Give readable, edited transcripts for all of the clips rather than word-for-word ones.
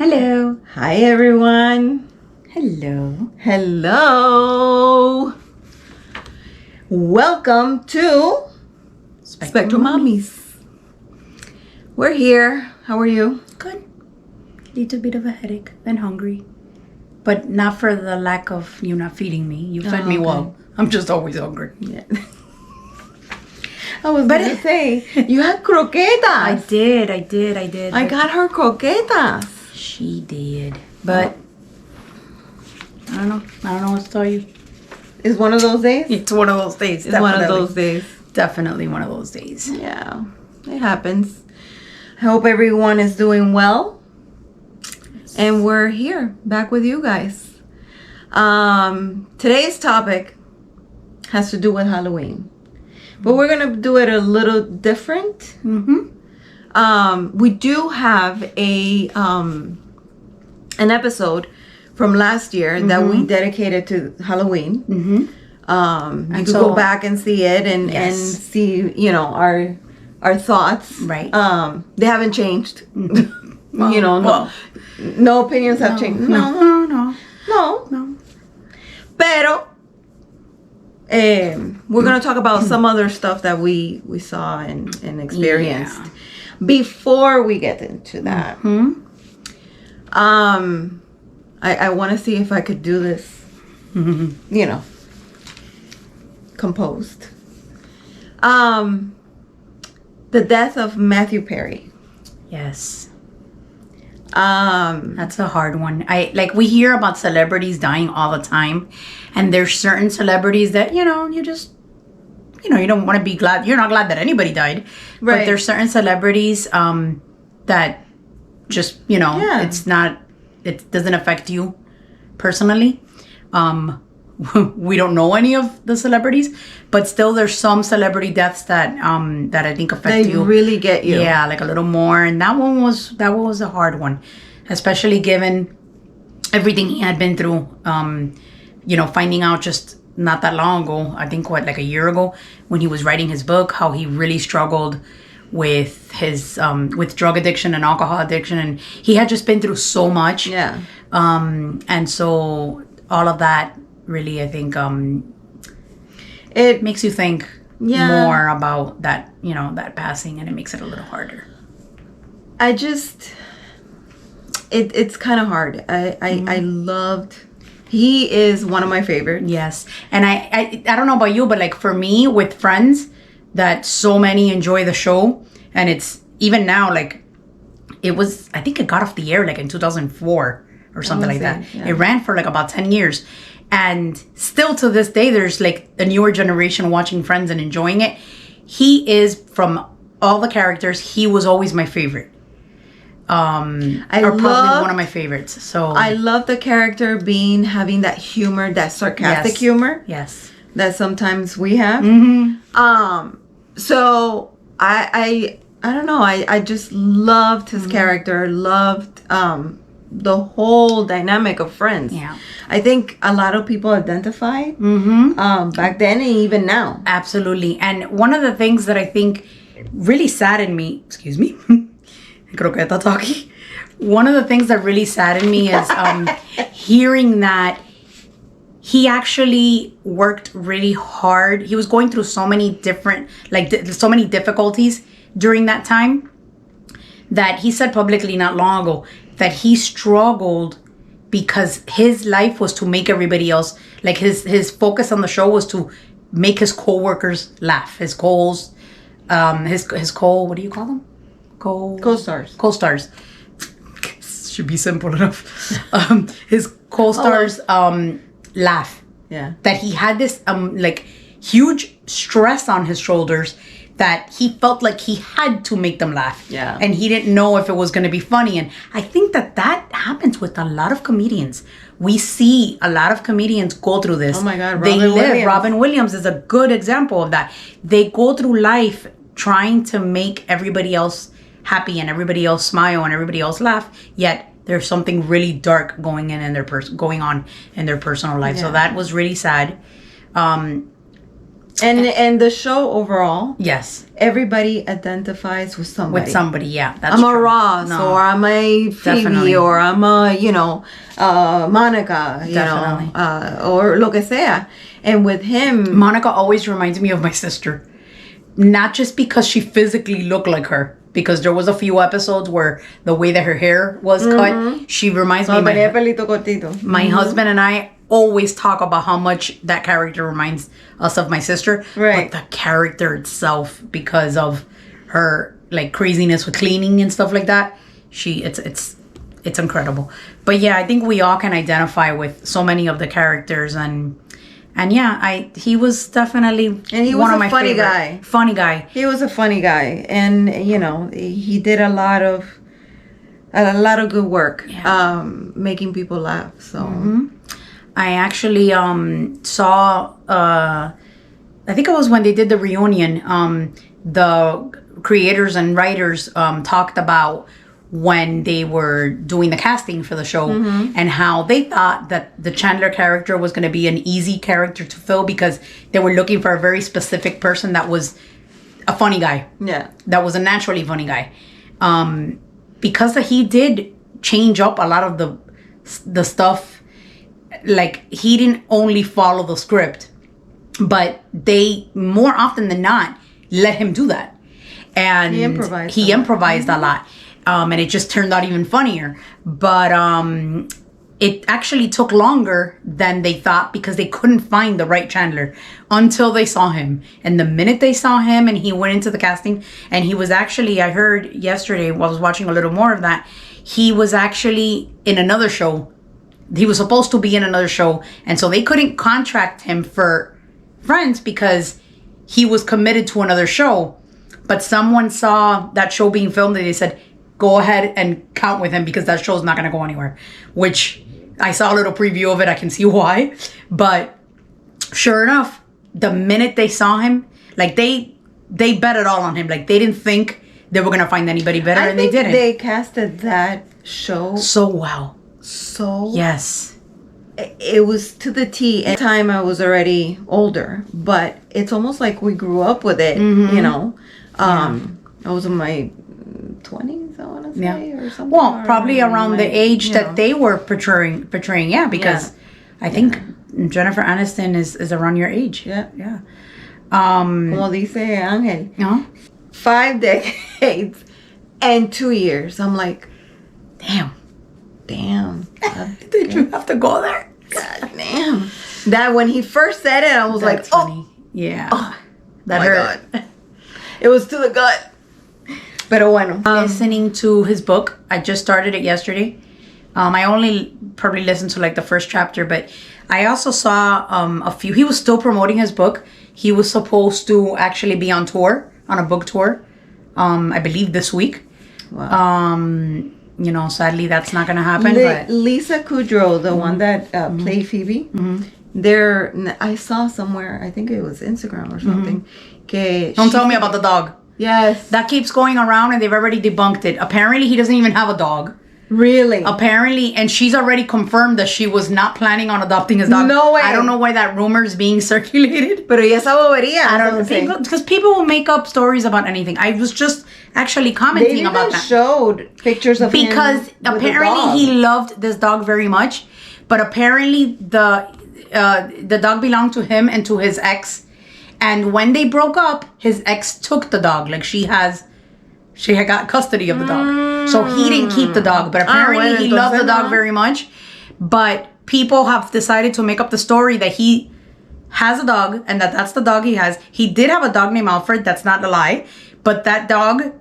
Hello. Hi, everyone. Hello. Hello. Welcome to SpectrumMamis. We're here. How are you? Good. Little bit of a headache and hungry. But not for the lack of you not feeding me. You fed me well. I'm just always hungry. Yeah. I was going to say, you had croquetas. I did. I got her croquetas. She did. But I don't know what to tell you. It's one of those days? It's one of those days. It's one of those days. Definitely one of those days. Yeah. It happens. I hope everyone is doing well. And we're here, back with you guys. Today's topic has to do with Halloween. But we're going to do it a little different. Mm-hmm. We do have an episode from last year that we dedicated to Halloween. Mm-hmm. You can go back and see it and see, our thoughts. Right. They haven't changed. Well, no opinions have changed. No. Pero we're going to talk about some other stuff that we saw and experienced before we get into that. I want to see if I could do this, composed. The death of Matthew Perry. Yes. That's a hard one. We hear about celebrities dying all the time, and there's certain celebrities that you don't want to be glad. You're not glad that anybody died, right? But there's certain celebrities that just it doesn't affect you personally. We don't know any of the celebrities, but still there's some celebrity deaths that I think affect you. They really get you. Yeah, like a little more. And that one was a hard one, especially given everything he had been through. Finding out just not that long ago, I think like a year ago, when he was writing his book, how he really struggled with his with drug addiction and alcohol addiction, and he had just been through so much. Yeah. And so all of that really, I think, it makes you think more about that, that passing, and it makes it a little harder. It's kind of hard. I loved, he is one of my favorites. Yes. And I don't know about you, but like for me with Friends, that so many enjoy the show, and it's even now, like it was, I think it got off the air like in 2004 or something like that. Yeah. It ran for like about 10 years. And still to this day, there's like a newer generation watching Friends and enjoying it. He is, from all the characters, he was always my favorite. Probably one of my favorites. So I love the character having that humor, that sarcastic humor. Yes. That sometimes we have. So I don't know. I just loved his character. Loved the whole dynamic of Friends. Yeah. I think a lot of people identify back then and even now. Absolutely. And one of the things that I think really saddened me, excuse me, croqueta talkie. One of the things that really saddened me is hearing that he actually worked really hard. He was going through so many different, so many difficulties during that time, that he said publicly not long ago that he struggled because his life was to make everybody else, like his focus on the show was to make his co-workers laugh. His what do you call them? Co-stars. Co-stars. Should be simple enough. His co-stars laugh. Yeah. That he had this huge stress on his shoulders, that he felt like he had to make them laugh. Yeah. And he didn't know if it was going to be funny. And I think that happens with a lot of comedians. We see a lot of comedians go through this. Oh my God, Robin Williams is a good example of that. They go through life trying to make everybody else happy and everybody else smile and everybody else laugh, yet there's something really dark going on in their personal life. Yeah. So that was really sad. And the show overall, yes, everybody identifies with somebody. with somebody, yeah. That's I'm true. a Ross, No, or I'm a Phoebe, Definitely. or I'm a, Monica, Definitely. or lo que sea. And with him, Monica always reminds me of my sister. Not just because she physically looked like her, because there was a few episodes where the way that her hair was cut, she reminds me of tenía pelito cortito. my husband and I always talk about how much that character reminds us of my sister. Right. But the character itself, because of her like craziness with cleaning and stuff like that, it's incredible. But yeah, I think we all can identify with so many of the characters, and yeah, he was definitely And he was one of a my funny favorite. guy. Funny guy. He was a funny guy, and he did a lot of good work, making people laugh. So I actually saw I think it was when they did the reunion, the creators and writers talked about when they were doing the casting for the show, and how they thought that the Chandler character was going to be an easy character to fill because they were looking for a very specific person that was a funny guy. yeah, That was a naturally funny guy. Because he did change up a lot of the stuff. Like, he didn't only follow the script, but they, more often than not, let him do that. And He improvised he a lot. improvised a lot. And it just turned out even funnier. But it actually took longer than they thought because they couldn't find the right Chandler until they saw him. And the minute they saw him and he went into the casting, and he was actually, I heard yesterday, while I was watching a little more of that, he was actually in another show. He was supposed to be in another show. And so they couldn't contract him for Friends because he was committed to another show. But someone saw that show being filmed and they said, go ahead and count with him because that show's not going to go anywhere. Which I saw a little preview of it. I can see why. But sure enough, the minute they saw him, like they bet it all on him. Like they didn't think they were going to find anybody better, and they didn't. They casted that show So well. so Yes. it was to the T. At the time I was already older, but it's almost like we grew up with it, I was in my 20s, I want to say, or something. Well, or probably around my- the age you that know. they were portraying, yeah, because I think Jennifer Aniston is around your age. Yeah. Yeah. Como dice Ángel, No? 5 decades and 2 years. I'm like, Damn. damn. Did you have to go there? God damn. That when he first said it, I was That's like, funny. Yeah. oh That my hurt. God. It was to the gut. Pero bueno. Listening to his book. I just started it yesterday. I only probably listened to like the first chapter, but I also saw a few. He was still promoting his book. He was supposed to actually be on tour, on a book tour, I believe this week. Wow. Sadly that's not going to happen. But Lisa Kudrow, the one that played Phoebe, I saw somewhere, I think it was Instagram or something. don't tell me about the dog. Yes. That keeps going around, and they've already debunked it. Apparently, he doesn't even have a dog. Really? Apparently, and she's already confirmed that she was not planning on adopting his dog. No way. I don't know why that rumor is being circulated. Pero y esa bobería. I don't entonces. know. Because people will make up stories about anything. I was just actually They commenting even about that. showed pictures of him Because with the apparently dog. he loved this dog very much. But apparently the dog belonged to him and to his ex. And when they broke up, his ex took the dog. Like she had got custody of the dog. So he didn't keep the dog. But apparently bueno, he loved the entonces dog no. very much. But people have decided to make up the story that he has a dog and that's the dog he has. He did have a dog named Alfred. That's not a lie. But that dog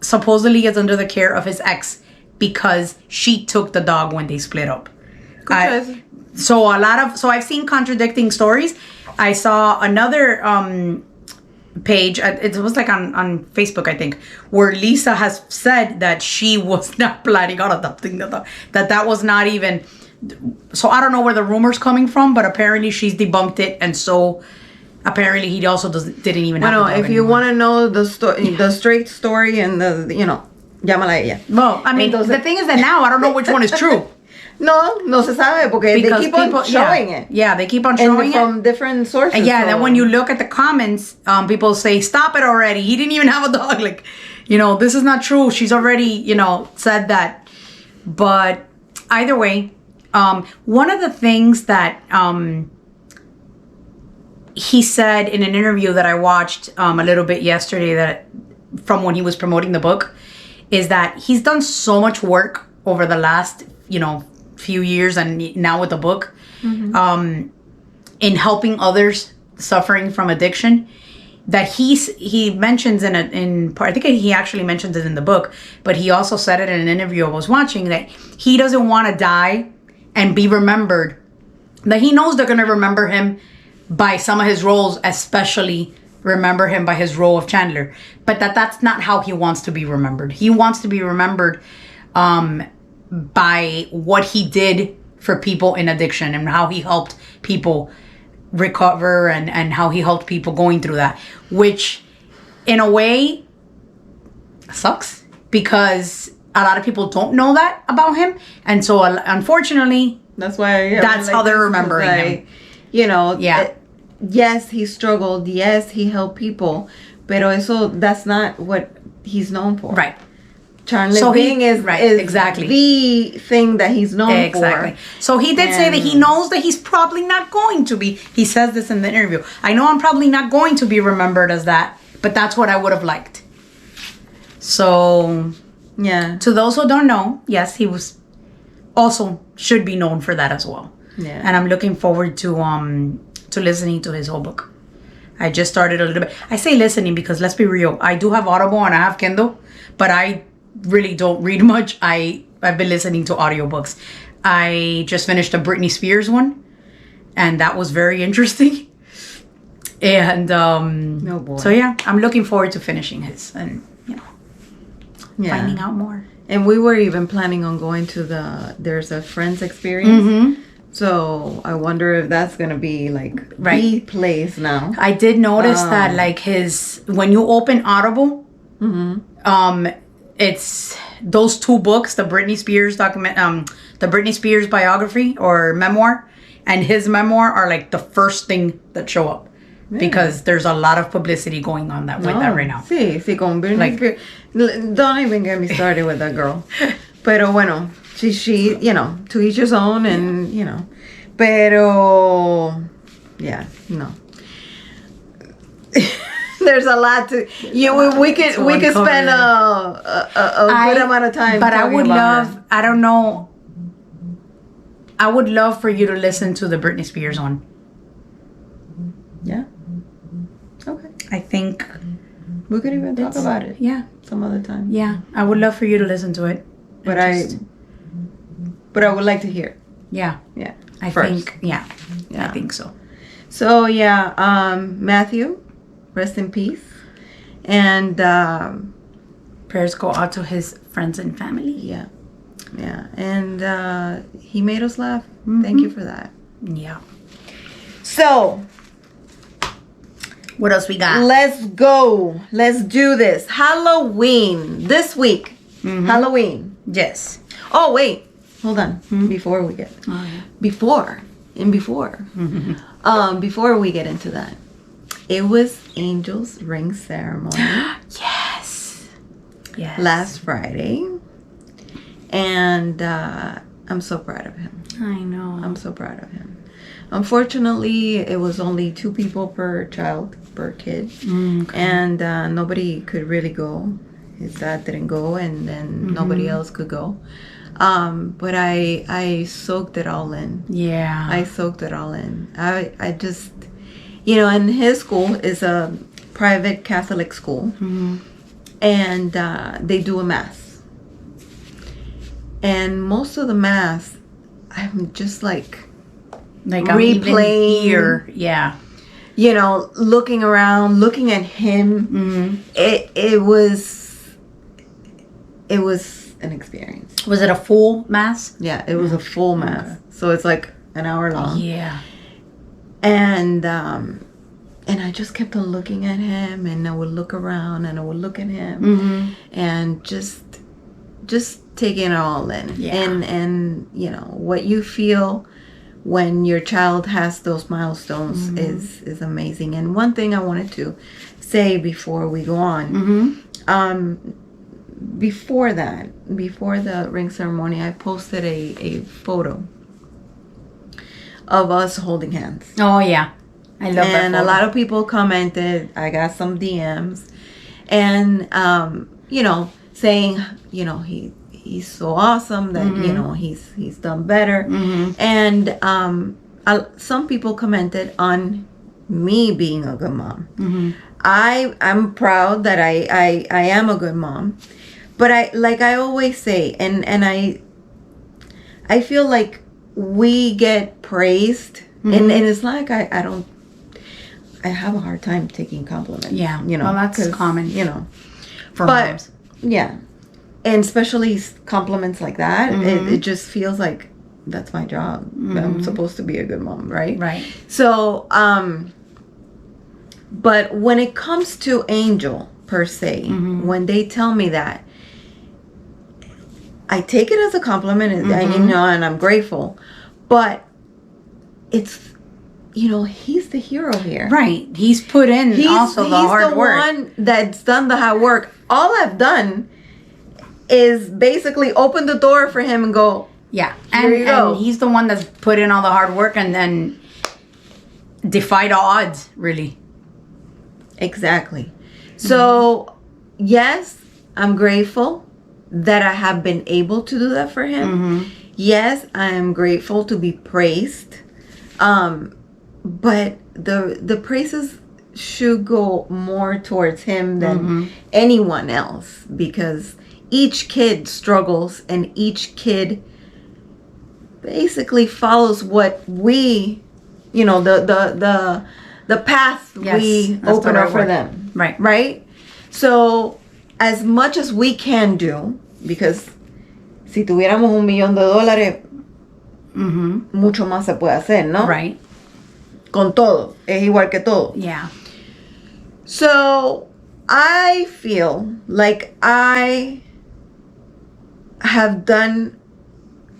supposedly is under the care of his ex because she took the dog when they split up. So I've seen contradicting stories. I saw another page, it was like on Facebook, I think, where Lisa has said that she was not planning on adopting the dog. That was not even, so I don't know where the rumor's coming from, but apparently she's debunked it, and so apparently he also didn't even have the dog if you want to know the story, the straight story, and llámala a ella. Well, I mean, the thing is that now I don't know which one is true. No se sabe porque they keep on showing it. Yeah, they keep on showing it from different sources. And yeah, then when you look at the comments, people say, "Stop it already! He didn't even have a dog." Like, this is not true. She's already, said that. But either way, one of the things that he said in an interview that I watched a little bit yesterday, that from when he was promoting the book, is that he's done so much work over the last, few years and now with the book, in helping others suffering from addiction, that he mentions I think he actually mentions it in the book, but he also said it in an interview I was watching, that he doesn't want to die and be remembered, that he knows they're going to remember him by some of his roles, especially remember him by his role of Chandler, but that's not how he wants to be remembered. He wants to be remembered by what he did for people in addiction and how he helped people recover and how he helped people going through that, which in a way sucks because a lot of people don't know that about him, and so unfortunately that's why that's how they're remembering him. Yes, he struggled. Yes, he helped people, pero that's not what he's known for. Right. Chandler Bing is exactly the thing that he's known for. So he did say that he knows that he's probably not going to be. He says this in the interview. I know I'm probably not going to be remembered as that, but that's what I would have liked. So, yeah. To those who don't know, yes, he was also should be known for that as well. Yeah. And I'm looking forward to listening to his whole book. I just started a little bit. I say listening because let's be real. I do have Audible and I have Kindle, but I really don't read much. I've been listening to audiobooks. I just finished a Britney Spears one, and that was very interesting. And oh boy. So yeah, I'm looking forward to finishing his and finding out more. And we were even planning on going to there's a Friends experience. Mm-hmm. So I wonder if that's gonna be like the place now. I did notice that when you open Audible, it's those two books, the Britney Spears the Britney Spears biography or memoir, and his memoir are like the first thing that show up. Yeah. Because there's a lot of publicity going on with that right now. Sí, con Britney Spears. Don't even get me started with that girl. Pero bueno, she to each his own, and pero yeah, no. There's a lot to we could spend a good amount of time. But I would love. I don't know. I would love for you to listen to the Britney Spears one. Yeah. Okay. I think we could even talk about it. Yeah. Some other time. Yeah, I would love for you to listen to it. But I would like to hear it. Yeah. Yeah. I think. Yeah. I think so. So yeah, Matthew, rest in peace, and prayers go out to his friends and family. Yeah. And he made us laugh. Mm-hmm. Thank you for that. Yeah. So, what else we got? Let's go. Let's do this. Halloween this week. Mm-hmm. Halloween. Yes. Oh wait, hold on. Mm-hmm. Before we get before we get into that, it was Angel's ring ceremony. Yes. Last Friday, and I'm so proud of him. I know. I'm so proud of him. Unfortunately, it was only 2 people per kid, and nobody could really go. His dad didn't go, and then nobody else could go. But I soaked it all in. Yeah. I soaked it all in. I just, and his school is a private Catholic school, and they do a mass. And most of the mass, I'm just like replaying here. Yeah. Looking around, looking at him. It was an experience. Was it a full mass? Yeah, it was a full mass. Okay. So it's like an hour long. Yeah. And I just kept on looking at him, and I would look around, and I would look at him, and just taking it all in. Yeah. And you know, what you feel when your child has those milestones is amazing. And one thing I wanted to say before we go on, before the ring ceremony, I posted a photo of us holding hands. Oh yeah, I love that. And a lot of people commented. I got some DMs, and you know, saying, you know, he's so awesome that you know he's done better. And some people commented on me being a good mom. I'm proud that I am a good mom, but I always say, and I feel like we get praised, and it's like I have a hard time taking compliments. Yeah, you know, well, that's common, you know, for but moms. yeah, and especially compliments like that, it just feels like that's my job. I'm supposed to be a good mom, right? Right. So, but when it comes to Angel per se, when they tell me that, I take it as a compliment, and you know, and I'm grateful. But it's, you know, he's the hero here. Right. He's put in also the hard work. He's the one that's done the hard work. All I've done is basically open the door for him and go, yeah. Here you go. And he's the one that's put in all the hard work and then defied all odds, really. Exactly. So, yes, I'm grateful that I have been able to do that for him. Yes, I am grateful to be praised. But the praises should go more towards him than anyone else, because each kid struggles and each kid basically follows what we, you know, the path we open up for them. Right. Right? So, as much as we can do, because si tuviéramos $1,000,000, mucho más se puede hacer, ¿no? Right. Con todo. Es igual que todo. Yeah. So, I feel like I have done,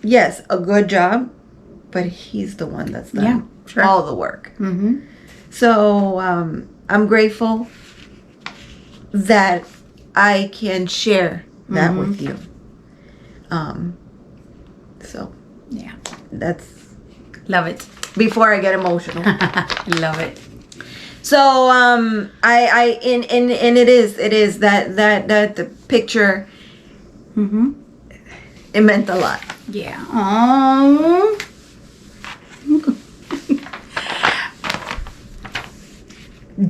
yes, a good job, but he's the one that's done all the work. So, I'm grateful that I can share that with you. So, yeah, that's, love it. before I get emotional. Love it. So, I it is that the picture, it meant a lot. Yeah. Aww.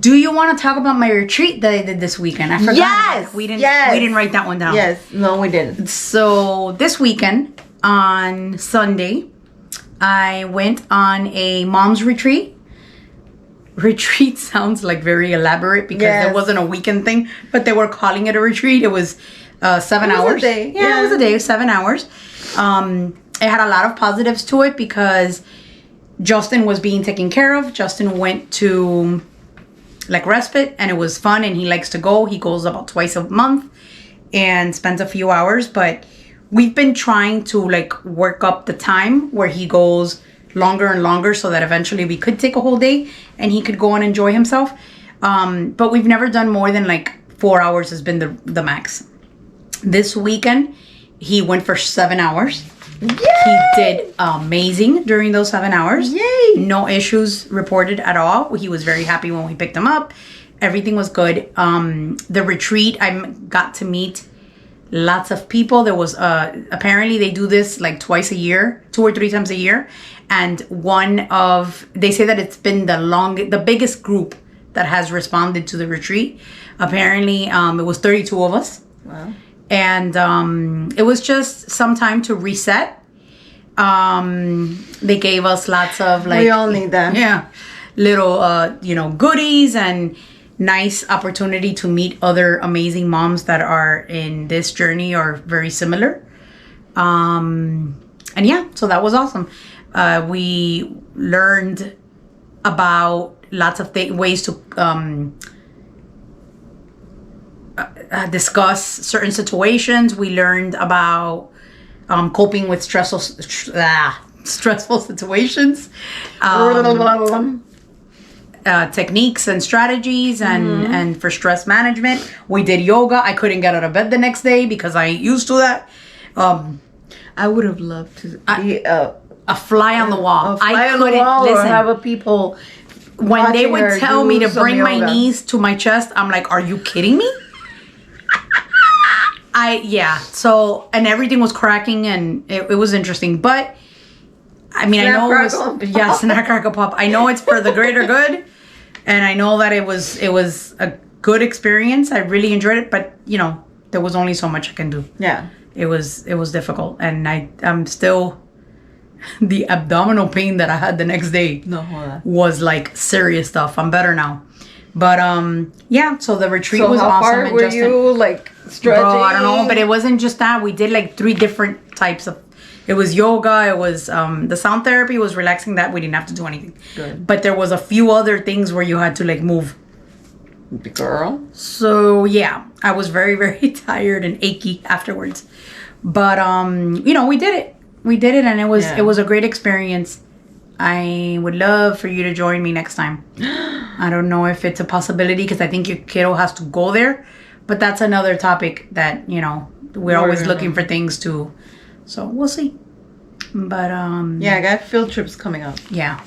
Do you want to talk about my retreat that I did this weekend? I forgot. Yes. We didn't write that one down. Yes. No, we didn't. So this weekend on Sunday, I went on a mom's retreat. Retreat sounds like very elaborate because there wasn't a weekend thing, but they were calling it a retreat. It was 7 hours. A day. Yeah, it was a day, 7 hours. It had a lot of positives to it because Justin was being taken care of. Justin went to like respite, and it was fun, and he likes to go. He goes about twice a month and spends a few hours, but we've been trying to like work up the time where he goes longer and longer so that eventually we could take a whole day and he could go and enjoy himself. But we've never done more than like 4 hours has been the max. This weekend, he went for 7 hours. Yay! He did amazing during those 7 hours. Yay! No issues reported at all. He was very happy when we picked him up. Everything was good. The retreat, I got to meet lots of people. There was apparently they do this like twice a year, 2 or 3 times a year. And they say that it's been the biggest group that has responded to the retreat. Apparently, it was 32 of us. Wow. And it was just some time to reset. They gave us lots of like... We all need that. Yeah. Little, goodies and nice opportunity to meet other amazing moms that are in this journey or very similar. And yeah, so that was awesome. We learned about lots of ways to... discuss certain situations. We learned about coping with stressful situations, techniques and strategies, and for stress management. We did yoga. I couldn't get out of bed the next day because I ain't used to that. I would have loved to be a fly on the wall. I couldn't listen. Or have a people. When they would tell me to bring my knees to my chest, I'm like, are you kidding me? So, and everything was cracking, and it was interesting. But, I mean, Snap, I know crackle, it was, snap, crackle, pop. I know it's for the greater good, and I know that it was a good experience. I really enjoyed it, but, you know, there was only so much I can do. Yeah. It was difficult, and I'm still... The abdominal pain that I had the next day was like serious stuff. I'm better now. But so the retreat was awesome. How far were you like stretching? Bro, I don't know, but it wasn't just that. We did like 3 different types of. It was yoga. It was the sound therapy was relaxing. That we didn't have to do anything. Good. But there was a few other things where you had to like move. Girl. So yeah, I was very, very tired and achy afterwards. But you know, we did it. We did it, and it was a great experience. I would love for you to join me next time. I don't know if it's a possibility because I think your kiddo has to go there, but that's another topic that, you know, we're always looking for things to. So we'll see. But I got field trips coming up. Yeah,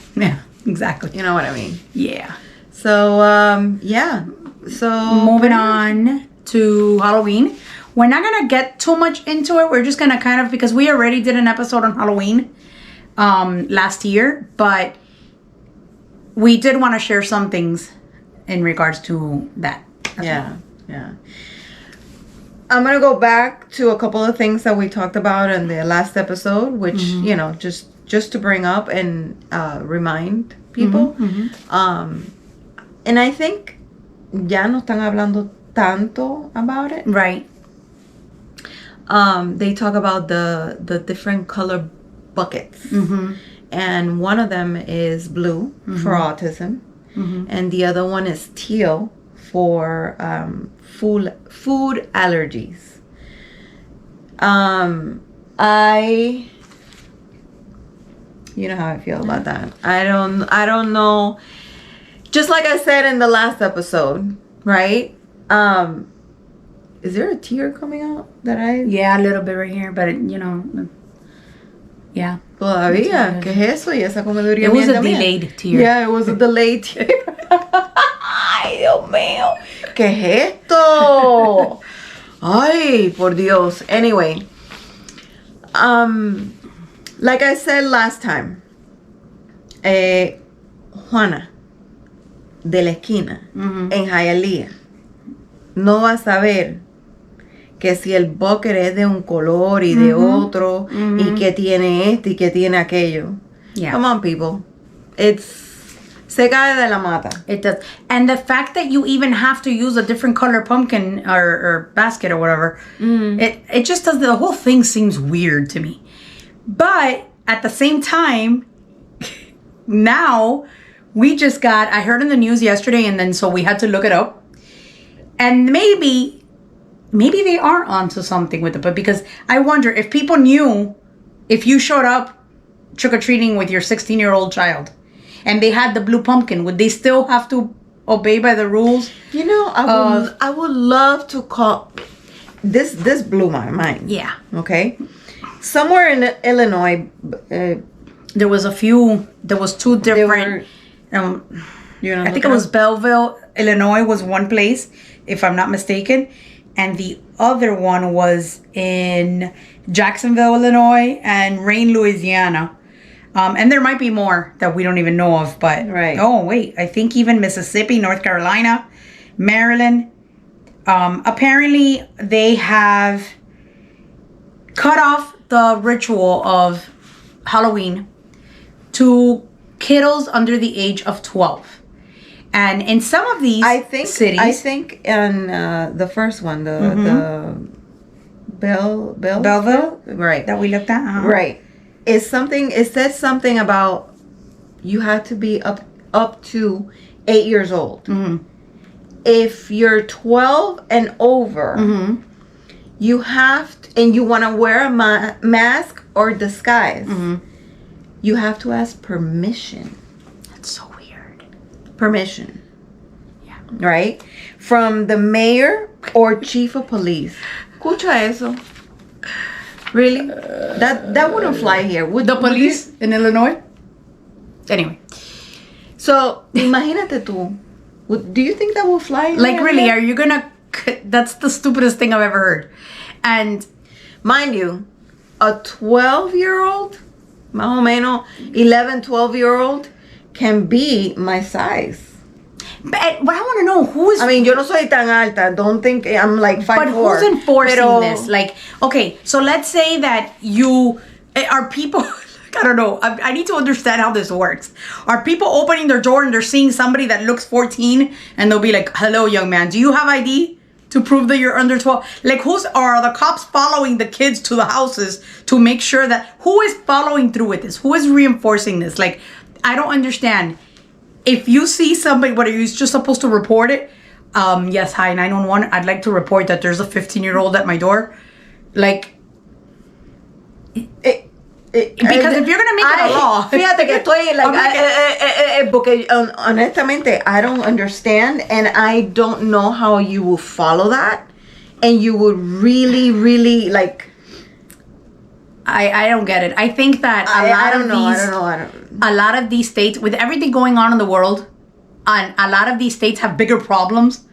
exactly. You know what I mean? Yeah. So So moving on to Halloween. We're not going to get too much into it. We're just going to kind of, because we already did an episode on Halloween last year, but we did want to share some things in regards to that. Yeah. I'm going to go back to a couple of things that we talked about in the last episode, which, you know, just to bring up and remind people. And I think ya no están hablando tanto about it. Right. They talk about the different color buckets. And one of them is blue for autism. And the other one is teal for food allergies. You know how I feel about that. I don't know. Just like I said in the last episode, right? Is there a tear coming out that I... Yeah, a little bit right here, but, you know, yeah. Todavía, ¿qué es eso? Y esa comeduría. It was a delayed tear. Yeah, it was a delayed tear. Ay, Dios mío. ¿Qué es esto? Ay, por Dios. Anyway, like I said last time, Juana de la esquina en Hialeah no va a saber que si el bucket es de un color y de otro y que tiene este y que tiene aquello. Yeah. Come on, people. Se cae de la mata. It does. And the fact that you even have to use a different color pumpkin or basket or whatever, it just does, the whole thing seems weird to me. But at the same time, now we just got, I heard in the news yesterday, and then so we had to look it up. And maybe they are onto something with it, but because I wonder if people knew, if you showed up trick-or-treating with your 16-year-old child and they had the blue pumpkin, would they still have to obey by the rules? You know, I would love to call, this blew my mind. Yeah. Okay. Somewhere in Illinois, there was two different, I think it was Belleville, Illinois was one place, if I'm not mistaken. And the other one was in Jacksonville, Illinois, and Rain, Louisiana. And there might be more that we don't even know of, but... Right. Oh, wait. I think even Mississippi, North Carolina, Maryland. Apparently, they have cut off the ritual of Halloween to kiddos under the age of 12. And in some of these cities... I think in the first one, the Belleville? Right. That we looked at? Uh-huh. Right. It says something about you have to be up to 8 years old. If you're 12 and over, you have to, and you want to wear a mask or disguise, you have to ask permission. That's so weird. Permission. Yeah. Right? From the mayor or chief of police. Escucha eso. Really? That wouldn't fly here. The police in Illinois? Anyway. So, imagínate tú. Do you think that will fly? Like, really, are you gonna... That's the stupidest thing I've ever heard. And... Mind you, a 12-year-old, más o menos 11, 12-year-old, can be my size. But I want to know who is... I mean, yo no soy tan alta. Don't think I'm like 5'4". But who's enforcing this? Like, okay, so let's say that you... Are people... I don't know. I need to understand how this works. Are people opening their door and they're seeing somebody that looks 14 and they'll be like, hello, young man, do you have ID to prove that you're under 12? Like, are the cops following the kids to the houses to make sure that... Who is following through with this? Who is reinforcing this? Like, I don't understand. If you see somebody, what, are you just supposed to report it? Yes, hi, 911. I'd like to report that there's a 15-year-old at my door. Like... Because if you're gonna make it a law, fíjate que estoy like, porque honestamente, I don't understand, and I don't know how you will follow that, and you would really, really like. I don't get it. I think that a lot of these states, with everything going on in the world, and a lot of these states have bigger problems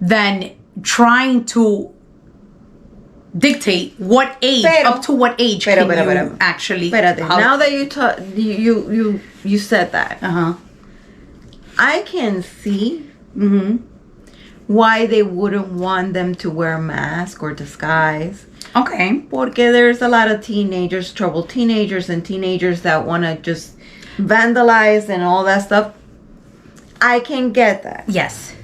than trying to dictate what age, up to what age can you actually... Now that you said that, I can see why they wouldn't want them to wear a mask or disguise. Okay. Porque there's a lot of troubled teenagers and teenagers that want to just vandalize and all that stuff. I can get that. Yes.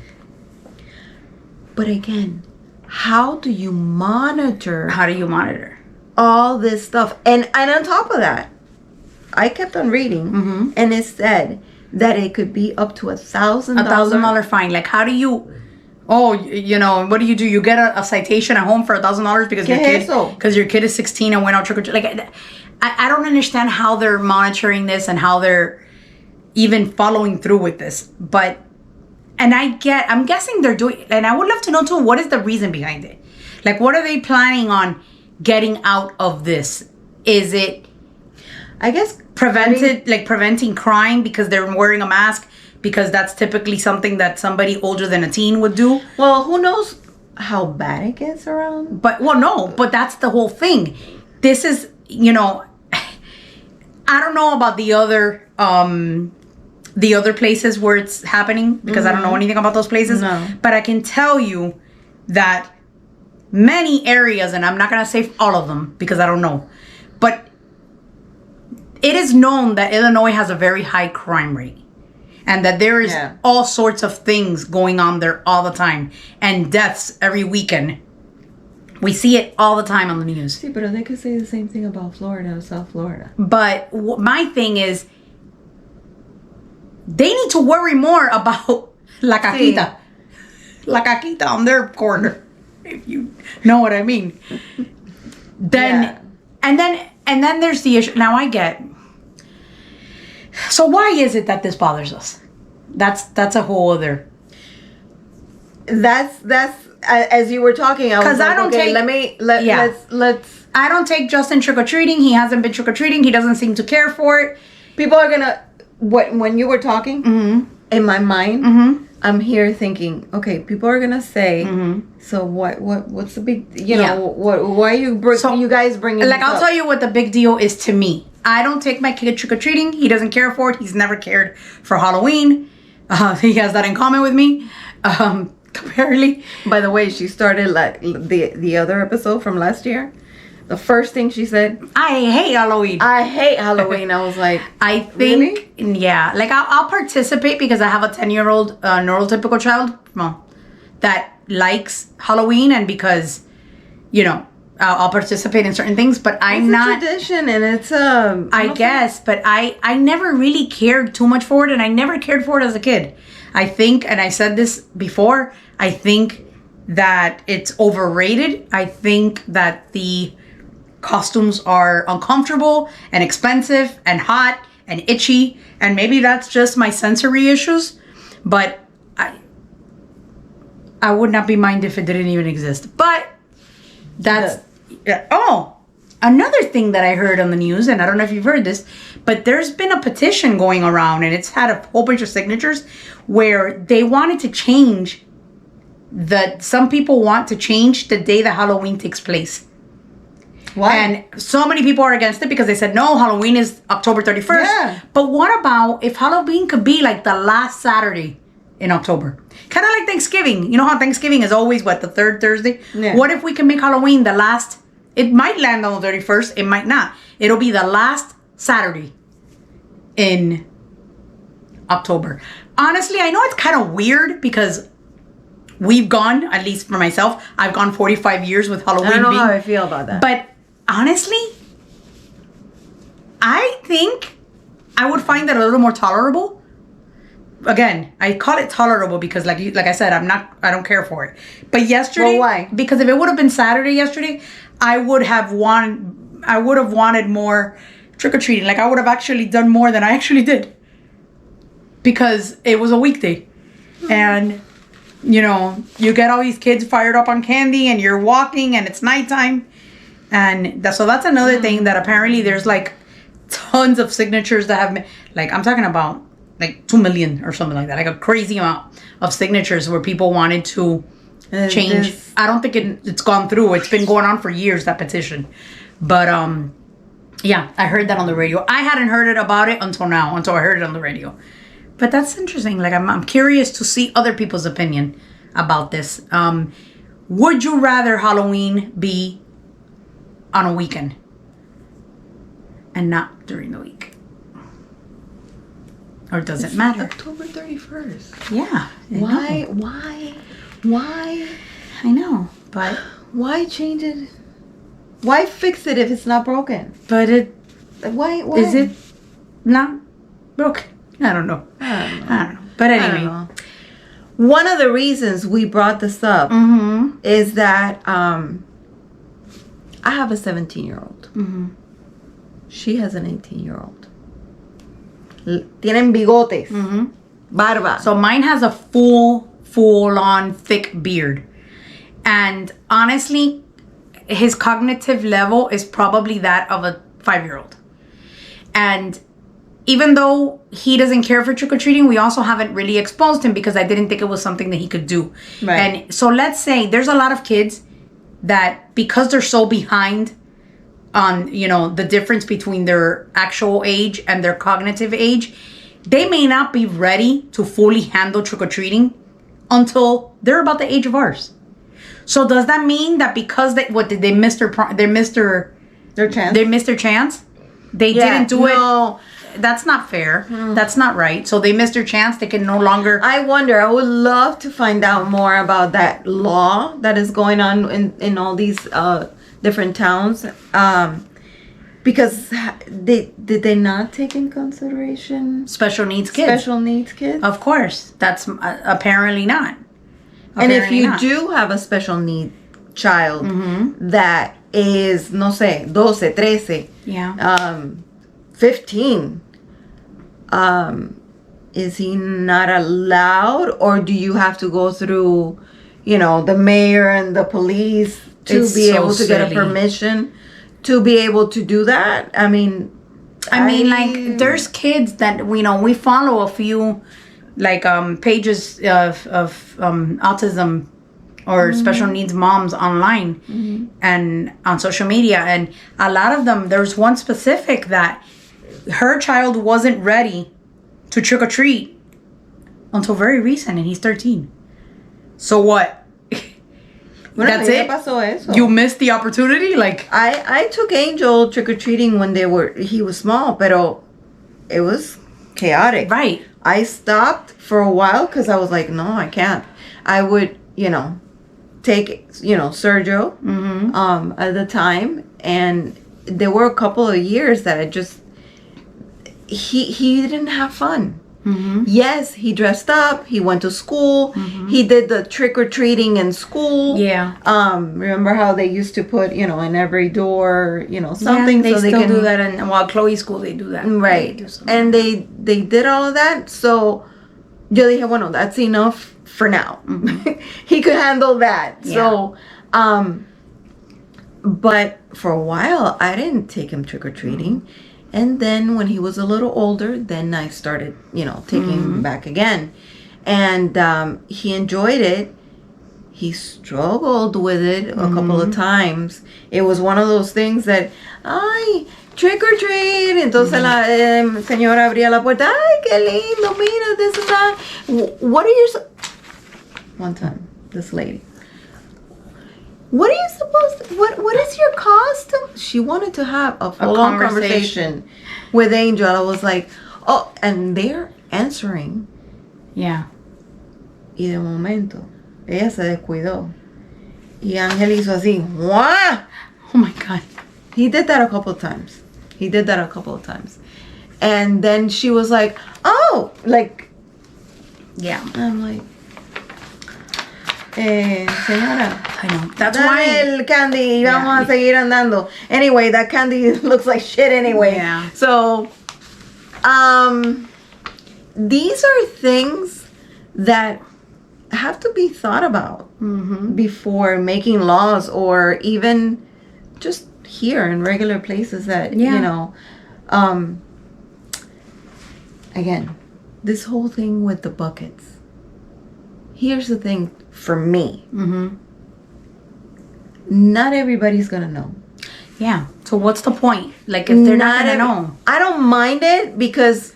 But again... How do you monitor all this stuff? And on top of that, I kept on reading, and it said that it could be up to $1,000. $1,000 fine. Like, how do you... Oh, you know, what do? You get a citation at home for $1,000 because your kid is 16 and went out trick or treat. Like, I don't understand how they're monitoring this and how they're even following through with this. But... And I'm guessing they're doing, and I would love to know too, what is the reason behind it? Like, what are they planning on getting out of this? Is it, I guess, preventing crime because they're wearing a mask? Because that's typically something that somebody older than a teen would do. Well, who knows how bad it gets around? But that's the whole thing. This is, you know, I don't know about the other places where it's happening, because I don't know anything about those places. No. But I can tell you that many areas, and I'm not going to say all of them because I don't know, but it is known that Illinois has a very high crime rate and that there is all sorts of things going on there all the time, and deaths every weekend. We see it all the time on the news. See, but they could say the same thing about Florida, South Florida. But my thing is, they need to worry more about La Caquita. La Caquita on their corner, if you know what I mean. And then there's the issue. Now I get. So why is it that this bothers us? That's a whole other. That's as you were talking. I was like, let's. I don't take Justin trick or treating. He hasn't been trick or treating. He doesn't seem to care for it. People are gonna. When you were talking, in my mind, I'm here thinking, okay, people are gonna say, so what's the big, why are you guys bringing? Like, I'll tell you what the big deal is to me. I don't take my kid trick or treating. He doesn't care for it. He's never cared for Halloween. He has that in common with me. Apparently. By the way, she started like the other episode from last year. The first thing she said, I hate Halloween. I was like, I think, really? Yeah. Like, I'll participate because I have a 10-year-old neurotypical child that likes Halloween, and because, I'll participate in certain things, but I'm not... It's a tradition, and it's I guess, but I never really cared too much for it, and I never cared for it as a kid. I think, and I said this before, I think that it's overrated. I think that the costumes are uncomfortable and expensive and hot and itchy, and maybe that's just my sensory issues, but I would not be mind if it didn't even exist. But that's another thing that I heard on the news, and I don't know if you've heard this, but there's been a petition going around, and it's had a whole bunch of signatures where they wanted to change some people want to change the day that Halloween takes place. Why? And so many people are against it because they said, no, Halloween is October 31st. Yeah. But what about if Halloween could be like the last Saturday in October? Kind of like Thanksgiving. You know how Thanksgiving is always, the third Thursday? Yeah. What if we can make Halloween the last... It might land on the 31st. It might not. It'll be the last Saturday in October. Honestly, I know it's kind of weird because we've gone, at least for myself, I've gone 45 years with Halloween. I don't know how I feel about that. But honestly, I think I would find that a little more tolerable. Again, I call it tolerable because like I said, I don't care for it. But yesterday, Well, why? Because if it would have been Saturday yesterday, I would have wanted more trick-or-treating. Like I would have actually done more than I actually did. Because it was a weekday. And you get all these kids fired up on candy and you're walking and it's nighttime. And so that's another thing that apparently there's like tons of signatures that have been, like I'm talking about like 2 million or something like that, like a crazy amount of signatures where people wanted to change. I don't think it's gone through. It's been going on for years, that petition. But yeah, I heard that on the radio. I hadn't heard about it until I heard it on the radio. But that's interesting. Like I'm curious to see other people's opinion about this. Would you rather Halloween be on a weekend and not during the week? Or does it matter? October 31st. Yeah. Why? I know, but Why change it? Why fix it if it's not broken? But Why? is it not broken? I don't know. I don't know. But I anyway. don't know. One of the reasons we brought this up is that I have a 17-year-old. She has an 18-year-old. Tienen bigotes. Barba. So mine has a full-on thick beard. And honestly, his cognitive level is probably that of a 5-year-old. And even though he doesn't care for trick-or-treating, we also haven't really exposed him because I didn't think it was something that he could do. Right. And so let's say there's a lot of kids that because they're so behind on, the difference between their actual age and their cognitive age, they may not be ready to fully handle trick-or-treating until they're about the age of ours. So does that mean that because they missed their chance? They missed their chance? They didn't do it. That's not fair. That's not right. So they missed their chance. They can no longer. I wonder. I would love to find out more about that law that is going on in all these different towns. Because did they not take in consideration Special needs kids. Special needs kids? Of course. That's apparently not. And if you do have a special need child that is, no sé, 12, 13, Yeah. 15, is he not allowed, or do you have to go through, the mayor and the police to be able to get a permission to be able to do that? I mean, like there's kids that we follow a few like pages of autism or special needs moms online and on social media, and a lot of them, there's one specific that her child wasn't ready to trick or treat until very recent, and he's 13. So what? That's it? Pasó eso. You missed the opportunity? Like I took Angel trick-or-treating when he was small, pero it was chaotic. Right. I stopped for a while because I was like, no, I can't. I would, take, Sergio at the time, and there were a couple of years that I just he didn't have fun. Yes, he dressed up. He went to school. He did the trick-or-treating in school. Yeah. Remember how they used to put, in every door, something they so they still can do that. And while Chloe's school, they do that. Right. They do something. And they did all of that. So yo dije, bueno, that's enough for now. He could handle that. Yeah. So, but for a while, I didn't take him trick-or-treating. And then when he was a little older, then I started, taking him back again. And he enjoyed it. He struggled with it a couple of times. It was one of those things that, ay, trick or treat. Entonces la señora abría la puerta. Ay, qué lindo, mira, this and that. What are you... One time, this lady. What are you supposed to... What is your costume? She wanted to have a full-on conversation with Angel. I was like, oh, and they're answering. Yeah. Y de momento, ella se descuidó. Y Ángel hizo así. ¡Wah! Oh my God. He did that a couple of times. And then she was like, oh, like, Yeah. I'm like, señora. I know. That's Dame why. el candy y Yeah. vamos a seguir andando. Anyway, that candy looks like shit anyway. Yeah. So, these are things that have to be thought about before making laws, or even just here in regular places that, again, this whole thing with the buckets. Here's the thing for me. Not everybody's gonna know. Yeah. So what's the point? Like, if they're not gonna know. I don't mind it because,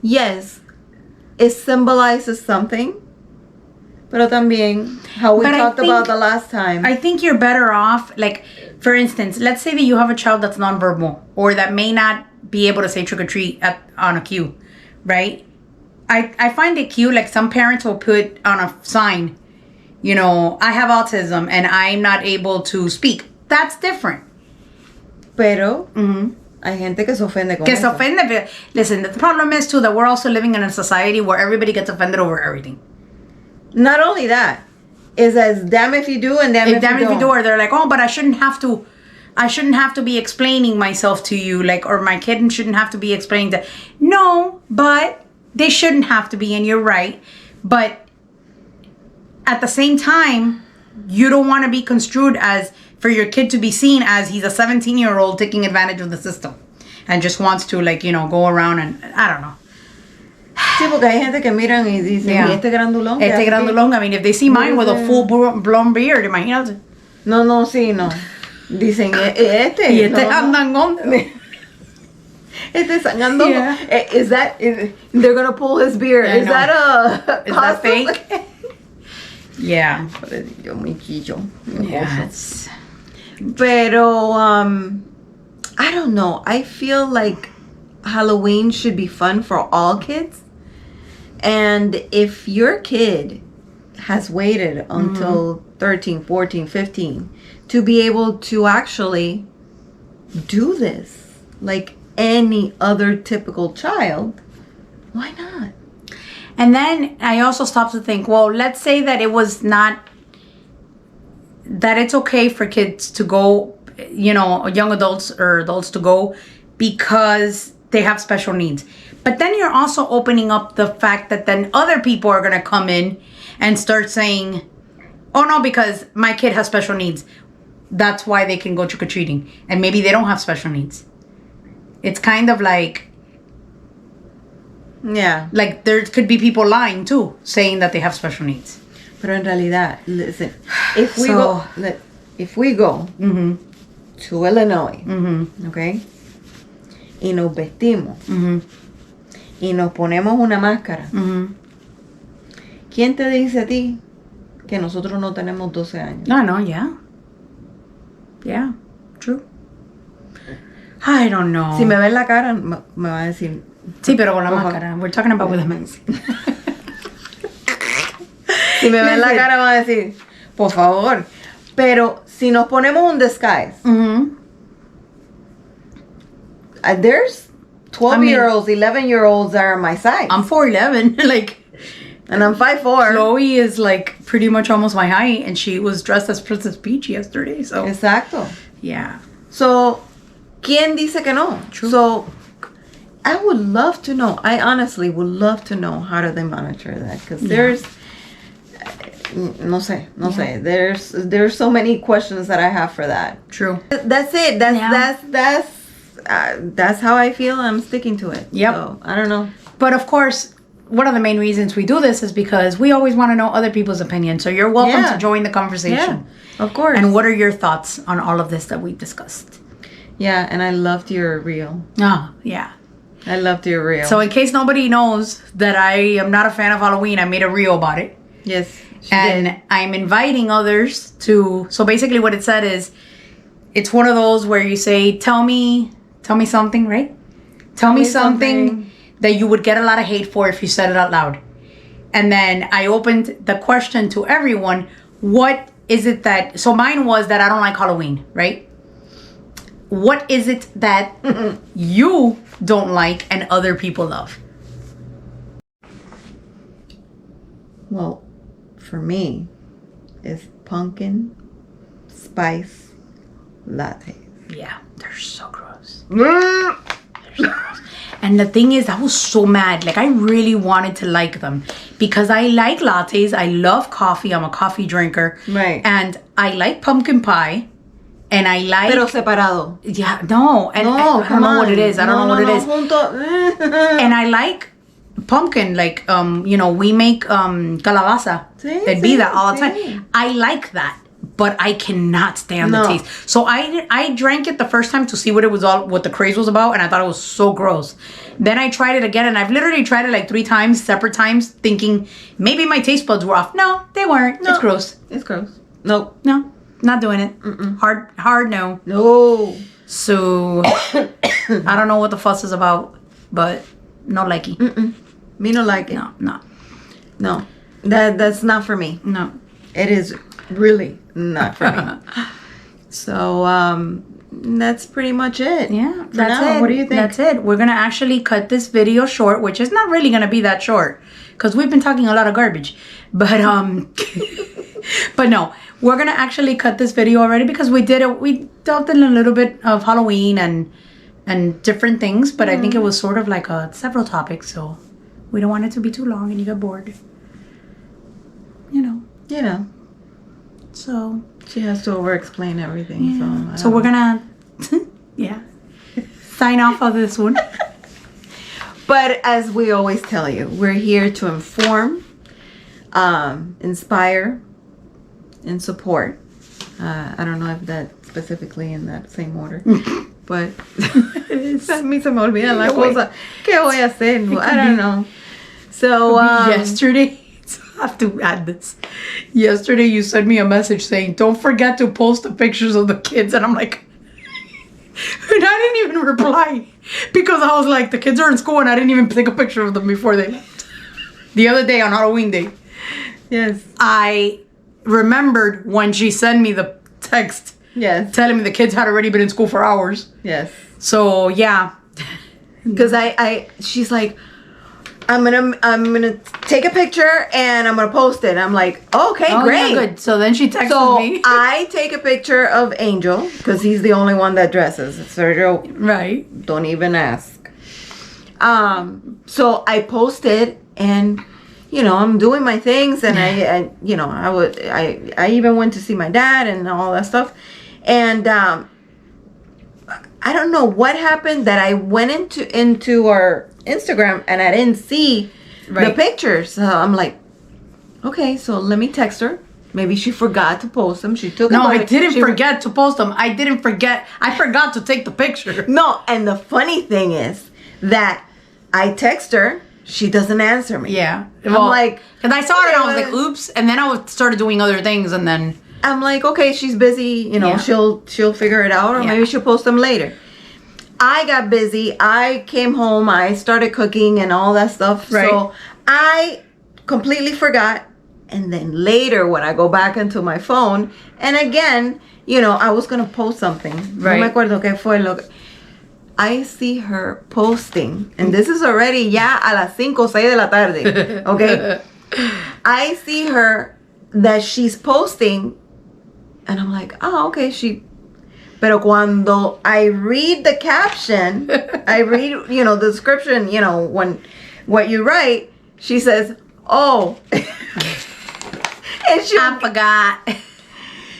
yes, it symbolizes something. Pero también, how we talked about the last time. I think you're better off, like, for instance, let's say that you have a child that's nonverbal or that may not be able to say trick or treat on a cue, right? I find it cute, like some parents will put on a sign, I have autism and I'm not able to speak. That's different. Pero, hay gente que se ofende con Que se eso. ofende. Listen, the problem is too that we're also living in a society where everybody gets offended over everything. Not only that, is as damn if you do and damn if you don't. Or they're like, oh, but I shouldn't have to be explaining myself to you, like, or my kid shouldn't have to be explaining that. No, but they shouldn't have to be, and you're right. But at the same time, you don't want to be construed as, for your kid to be seen as he's a 17-year-old taking advantage of the system and just wants to, like, go around and, I don't know. Sí, porque hay gente que miran y dicen, ¿y este grandulón? Este grandulón, I mean, if they see mine with a full blonde beard, imagínate. No, sí, no. Dicen, este. Y este andangón. Este sangando. Yeah. Is they're gonna pull his beard. I Is know. that a Is that costume? fake? Yeah. Yo, mi quillo. Yeah, it's... Pero, I don't know. I feel like Halloween should be fun for all kids. And if your kid has waited until 13, 14, 15 to be able to actually do this like any other typical child, why not? And then I also stopped to think, well, let's say that it was not, that it's okay for kids to go, young adults or adults to go because they have special needs. But then you're also opening up the fact that then other people are going to come in and start saying, oh no, because my kid has special needs. That's why they can go trick-or-treating. And maybe they don't have special needs. It's kind of like, yeah, like there could be people lying too, saying that they have special needs. Pero en realidad, listen, if we go to Illinois, okay, y nos vestimos, y nos ponemos una máscara, ¿quién te dice a ti que nosotros no tenemos 12 años? No, yeah. Yeah, true. I don't know. Si me ven la cara, me va a decir... Sí, pero con la máscara. We're talking about with a mask. Si me ven la cara, va a decir, por favor. Pero si nos ponemos un disguise, there's 12-year-olds, 11-year-olds are my size. I'm 4'11", like, and I'm 5'4". Chloe is like pretty much almost my height, and she was dressed as Princess Peach yesterday. So Exacto. yeah. So, ¿quién dice que no? True. So, I would love to know. I honestly would love to know how do they monitor that, because there's, no sé. There's so many questions that I have for that. True. That's it. That's how I feel. I'm sticking to it. Yep. So, I don't know. But of course, one of the main reasons we do this is because we always want to know other people's opinions. So you're welcome to join the conversation. Yeah, of course. And what are your thoughts on all of this that we discussed? Yeah, and I loved your reel. Oh, yeah. I loved your reel. So in case nobody knows that I am not a fan of Halloween, I made a reel about it. Yes. And I'm inviting others to... So basically what it said is, it's one of those where you say, tell me something, right? Tell me something that you would get a lot of hate for if you said it out loud. And then I opened the question to everyone, what is it that... So mine was that I don't like Halloween, right? What is it that you don't like and other people love? Well, for me, it's pumpkin spice latte. Yeah, they're so gross. They're so gross. And the thing is, I was so mad. Like, I really wanted to like them because I like lattes. I love coffee. I'm a coffee drinker. Right. And I like pumpkin pie. And I like... Pero separado. Yeah, no. And I don't know what it is. I don't know what it is. Junto. And I like pumpkin. Like, we make calabaza. Sí, Bebida all the time. sí. I like that. But I cannot stand the taste. So I drank it the first time to see what the craze was about, and I thought it was so gross. Then I tried it again, and I've literally tried it like 3 times, separate times, thinking maybe my taste buds were off. No, they weren't. No. It's gross. It's gross. Nope. No, not doing it. Hard no. No. So I don't know what the fuss is about, but no likey. Me no like it. No. That's not for me. No. It is really not for me. So that's pretty much it. Yeah, that's it. What do you think? That's it. We're gonna actually cut this video short, which is not really gonna be that short, because we've been talking a lot of garbage. But but no, we're gonna actually cut this video already because we delved in a little bit of Halloween and different things. But I think it was sort of like several topics, so we don't want it to be too long and you get bored. You know. So she has to over-explain everything. Yeah. So we're gonna sign off of this one. But as we always tell you, we're here to inform, inspire, and support. I don't know if that specifically in that same order, but a mí se me olvida la cosa. ¿Qué voy a hacer? I don't know. So yesterday, I have to add this. Yesterday, you sent me a message saying, "Don't forget to post the pictures of the kids," and I'm like, and I didn't even reply because I was like, the kids are in school, and I didn't even take a picture of them before they left. The other day on Halloween Day. Yes. I remembered when she sent me the text. Yes. Telling me the kids had already been in school for hours. Yes. So yeah. Because she's like, I'm gonna take a picture and I'm gonna post it. I'm like, okay, great. Yeah, good. So then she texted me. I take a picture of Angel because he's the only one that dresses. Sergio, right? Don't even ask. So I posted and, I'm doing my things and I even went to see my dad and all that stuff, and I don't know what happened that I went into our Instagram and I didn't see the pictures. So I'm like, okay, so let me text her. Maybe she forgot to post them. She took. No, I didn't forget to post them. I didn't forget. I forgot to take the picture. No, and the funny thing is that I text her. She doesn't answer me. Yeah, I'm like, because I saw it and I was like, oops. And then I started doing other things, and then I'm like, okay, she's busy. She'll figure it out, or maybe she'll post them later. I got busy. I came home. I started cooking and all that stuff. Right. So I completely forgot. And then later when I go back into my phone, and again, I was going to post something. Right. No me acuerdo qué fue lo que... I see her posting, and this is already ya a las 5 o 6 de la tarde, okay? I see her that she's posting, and I'm like, oh, okay, Pero cuando I read the caption, I read, the description, when what you write, she says, oh. And I forgot.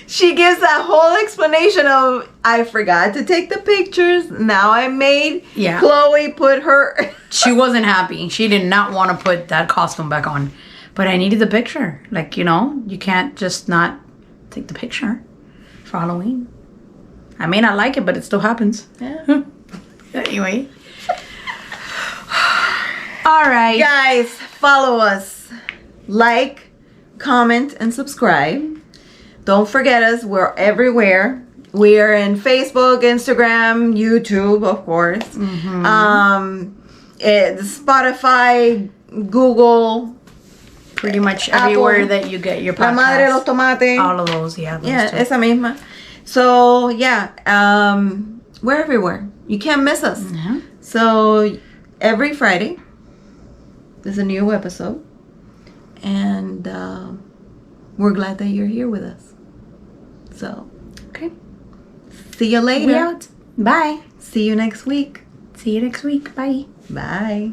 She gives that whole explanation of, I forgot to take the pictures. Now I made Chloe put her. She wasn't happy. She did not want to put that costume back on. But I needed the picture. Like, you can't just not take the picture for Halloween. I may not like it, but it still happens. Yeah. Anyway. All right. Guys, follow us. Like, comment, and subscribe. Don't forget us. We're everywhere. We are in Facebook, Instagram, YouTube, of course. Spotify, Google. Pretty much Apple, everywhere that you get your podcast. La Madre de los Tomates. All of those, yeah. Those two. Esa misma. So, we're everywhere. You can't miss us. Yeah. So, every Friday, there's a new episode. And we're glad that you're here with us. So, Okay. see you later. We out. Bye. See you next week. See you next week. Bye. Bye.